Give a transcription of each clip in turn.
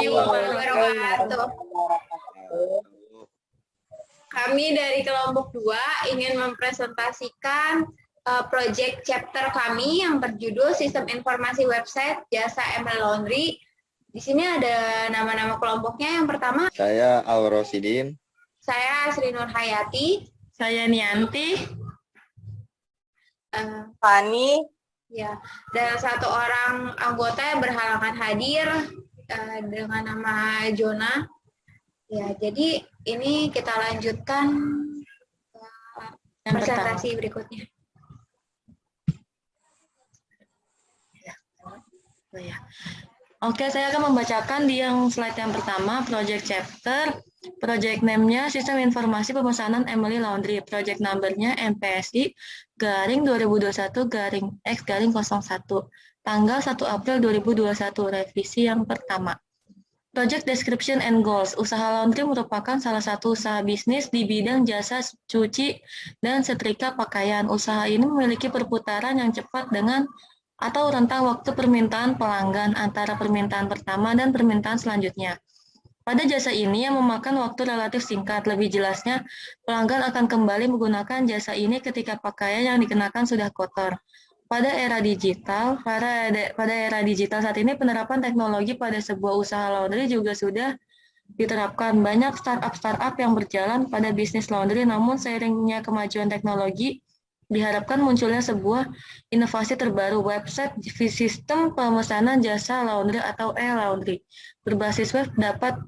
warahmatullahi wabarakatuh. Kami dari kelompok 2 ingin mempresentasikan proyek chapter kami yang berjudul Sistem Informasi Website Jasa ML Laundry. Di sini ada nama-nama kelompoknya. Yang pertama, saya Al-Rosidin. Saya Sri Nur Hayati. Saya Nianti. Fani. Ya, dan satu orang anggota yang berhalangan hadir dengan nama Jona. Ya, jadi ini kita lanjutkan presentasi berikutnya. Oke, saya akan membacakan di yang slide yang pertama, project chapter. Project name-nya Sistem Informasi Pemesanan Emily Laundry. Project number-nya MPSI /2021-X/01. Tanggal 1 April 2021, revisi yang pertama. Project description and goals. Usaha laundry merupakan salah satu usaha bisnis di bidang jasa cuci dan setrika pakaian. Usaha ini memiliki perputaran yang cepat dengan atau rentang waktu permintaan pelanggan antara permintaan pertama dan permintaan selanjutnya. Pada jasa ini yang memakan waktu relatif singkat, lebih jelasnya, pelanggan akan kembali menggunakan jasa ini ketika pakaian yang dikenakan sudah kotor. Pada era digital saat ini penerapan teknologi pada sebuah usaha laundry juga sudah diterapkan. Banyak startup yang berjalan pada bisnis laundry, namun seiringnya kemajuan teknologi, diharapkan munculnya sebuah inovasi terbaru, website sistem pemesanan jasa laundry atau e-laundry berbasis web dapat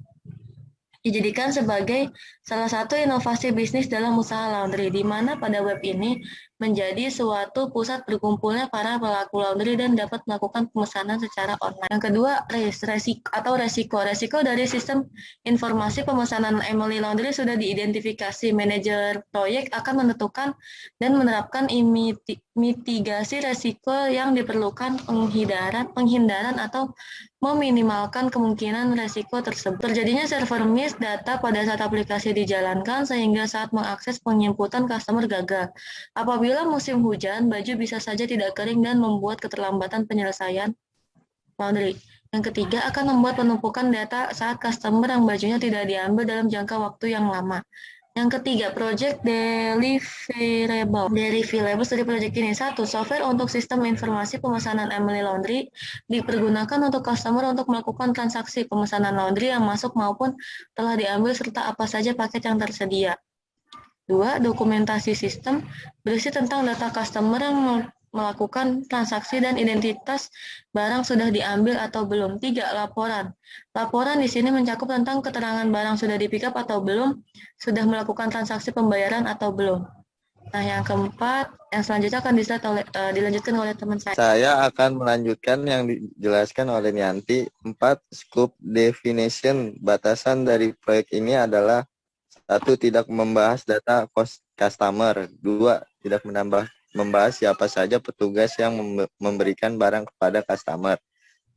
dijadikan sebagai salah satu inovasi bisnis dalam usaha laundry, di mana pada web ini menjadi suatu pusat berkumpulnya para pelaku laundry dan dapat melakukan pemesanan secara online. Yang kedua, resiko. Resiko dari sistem informasi pemesanan Emily Laundry sudah diidentifikasi. Manajer proyek akan menentukan dan menerapkan mitigasi resiko yang diperlukan penghindaran atau meminimalkan kemungkinan resiko tersebut. Terjadinya server miss data pada saat aplikasi dijalankan sehingga saat mengakses penjemputan customer gagal. Apabila musim hujan, baju bisa saja tidak kering dan membuat keterlambatan penyelesaian laundry. Yang ketiga, akan membuat penumpukan data saat customer yang bajunya tidak diambil dalam jangka waktu yang lama. Yang ketiga, project deliverable. Dari project ini, 1. Software untuk sistem informasi pemesanan Emily Laundry dipergunakan untuk customer untuk melakukan transaksi pemesanan laundry yang masuk maupun telah diambil serta apa saja paket yang tersedia. 2. Dokumentasi sistem berisi tentang data customer yang melakukan transaksi dan identitas barang sudah diambil atau belum. 3. Laporan. Laporan di sini mencakup tentang keterangan barang sudah di-pick up atau belum, sudah melakukan transaksi pembayaran atau belum. Nah, yang keempat, yang selanjutnya akan dilanjutkan oleh teman saya. Saya akan melanjutkan yang dijelaskan oleh Nianti. 4. Scope definition. Batasan dari proyek ini adalah 1. Tidak membahas data customer. 2. Tidak membahas siapa saja petugas yang memberikan barang kepada customer.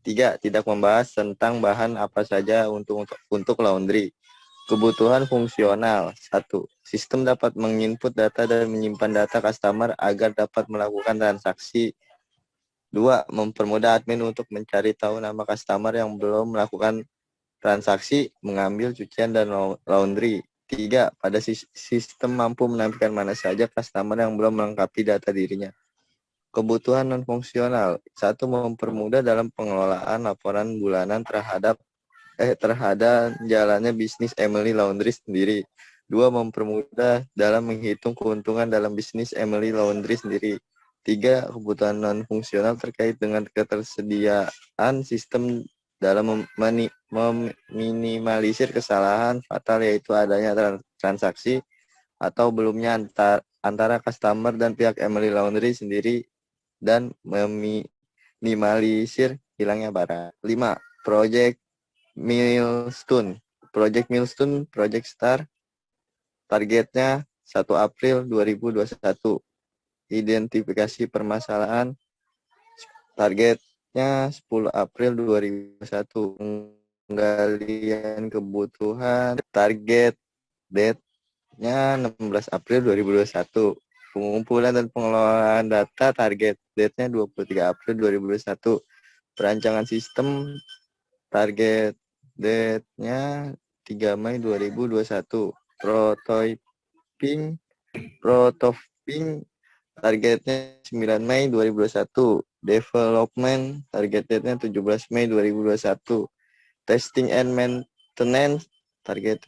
3. Tidak membahas tentang bahan apa saja untuk laundry. Kebutuhan fungsional. 1. Sistem dapat menginput data dan menyimpan data customer agar dapat melakukan transaksi. 2. Mempermudah admin untuk mencari tahu nama customer yang belum melakukan transaksi, mengambil cucian dan laundry. 3. Pada sistem mampu menampilkan mana saja customer yang belum melengkapi data dirinya. Kebutuhan non-fungsional. 1. Mempermudah dalam pengelolaan laporan bulanan terhadap jalannya bisnis Emily Laundry sendiri. 2. Mempermudah dalam menghitung keuntungan dalam bisnis Emily Laundry sendiri. 3. Kebutuhan non-fungsional terkait dengan ketersediaan sistem dalam meminimalisir kesalahan fatal, yaitu adanya transaksi atau belumnya antara customer dan pihak Emily Laundry sendiri, dan meminimalisir hilangnya barang. 5. Project milestone. Project Star. Targetnya 1 April 2021. Identifikasi permasalahan. Targetnya 10 April 2021. Penggalian kebutuhan. Target date-nya 16 April 2021. Pengumpulan dan pengelolaan data. Target date-nya 23 April 2021. Perancangan sistem. Target Date-nya 3 Mei 2021. Prototyping targetnya 9 Mei 2021. Development target date-nya 17 Mei 2021. Testing and maintenance target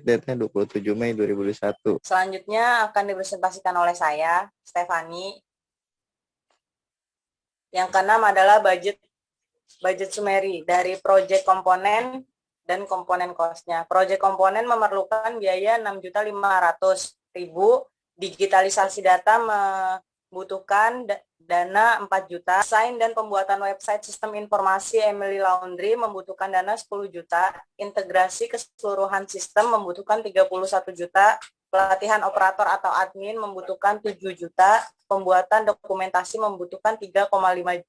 date-nya 27 Mei 2021. Selanjutnya akan dipresentasikan oleh saya, Stefani. Yang keenam adalah budget summary dari project komponen dan komponen cost-nya. Project komponen memerlukan biaya 6.500.000. Digitalisasi data membutuhkan dana 4 juta. Desain dan pembuatan website sistem informasi Emily Laundry membutuhkan dana 10 juta. Integrasi keseluruhan sistem membutuhkan 31 juta. Pelatihan operator atau admin membutuhkan 7 juta. Pembuatan dokumentasi membutuhkan 3.500.000.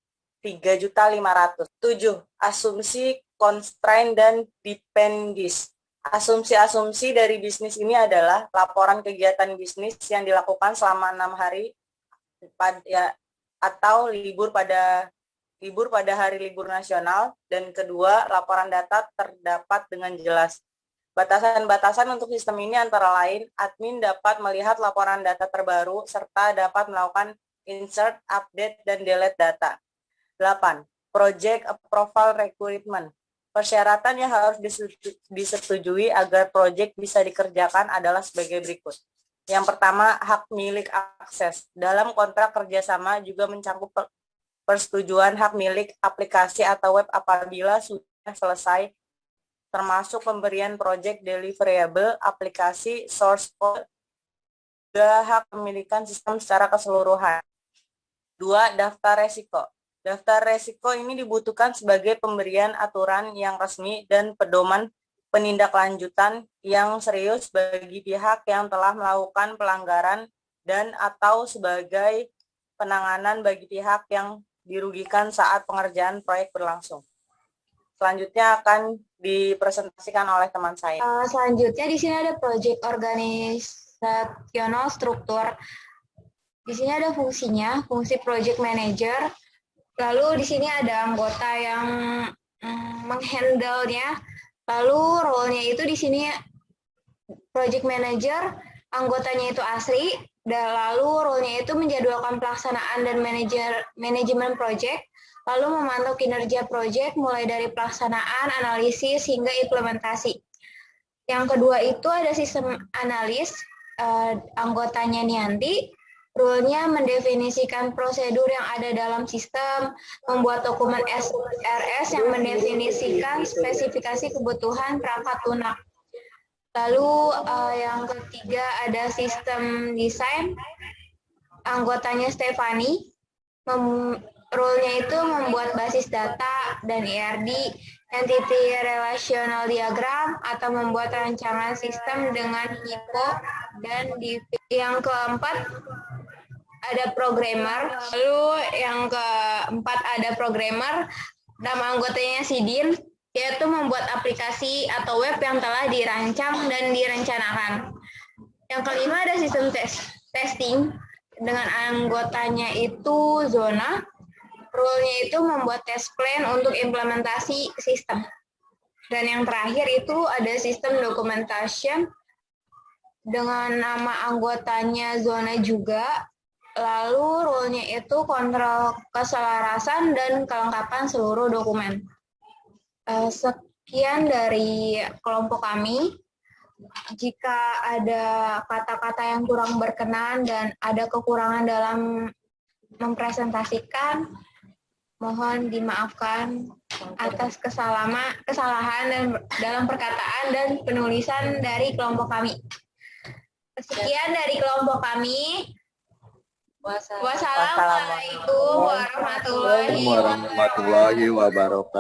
7. Asumsi, constraint, dan dependencies. Asumsi-asumsi dari bisnis ini adalah laporan kegiatan bisnis yang dilakukan selama 6 hari atau libur pada hari libur nasional. Dan kedua, laporan data terdapat dengan jelas. Batasan-batasan untuk sistem ini antara lain, admin dapat melihat laporan data terbaru serta dapat melakukan insert, update, dan delete data. 8. Project Approval Requirement. Persyaratan yang harus disetujui agar proyek bisa dikerjakan adalah sebagai berikut. Yang pertama, hak milik akses. Dalam kontrak kerjasama juga mencakup persetujuan hak milik aplikasi atau web apabila sudah selesai, termasuk pemberian proyek deliverable, aplikasi, source code, juga hak pemilikan sistem secara keseluruhan. 2. Daftar resiko. Daftar resiko ini dibutuhkan sebagai pemberian aturan yang resmi dan pedoman penindaklanjutan yang serius bagi pihak yang telah melakukan pelanggaran dan atau sebagai penanganan bagi pihak yang dirugikan saat pengerjaan proyek berlangsung. Selanjutnya akan dipresentasikan oleh teman saya. Selanjutnya di sini ada project organisasional struktur. Di sini ada fungsinya, fungsi project manager. Lalu di sini ada anggota yang menghandle-nya. Lalu role-nya itu di sini project manager, anggotanya itu asri, dan lalu role-nya itu menjadwalkan pelaksanaan dan manajemen project, lalu memantau kinerja project mulai dari pelaksanaan, analisis, hingga implementasi. Yang kedua itu ada sistem analis, anggotanya Nianti. Rule-nya mendefinisikan prosedur yang ada dalam sistem, membuat dokumen SRS yang mendefinisikan spesifikasi kebutuhan perangkat lunak. Lalu yang ketiga ada sistem desain, anggotanya Stefani. Rule-nya itu membuat basis data dan ERD, entity relational diagram, atau membuat rancangan sistem dengan HIPPO dan DIV. Yang keempat ada programmer, lalu yang keempat ada programmer, nama anggotanya Sidin, yaitu membuat aplikasi atau web yang telah dirancang dan direncanakan. Yang kelima ada sistem testing, dengan anggotanya itu Zona, role-nya itu membuat test plan untuk implementasi sistem. Dan yang terakhir itu ada sistem documentation, dengan nama anggotanya Zona juga. Lalu role-nya itu kontrol keselarasan dan kelengkapan seluruh dokumen. Sekian dari kelompok kami. Jika ada kata-kata yang kurang berkenan dan ada kekurangan dalam mempresentasikan, mohon dimaafkan atas kesalahan dan dalam perkataan dan penulisan dari kelompok kami. Sekian dari kelompok kami. Wassalamualaikum warahmatullahi Warahmatullahi wabarakatuh.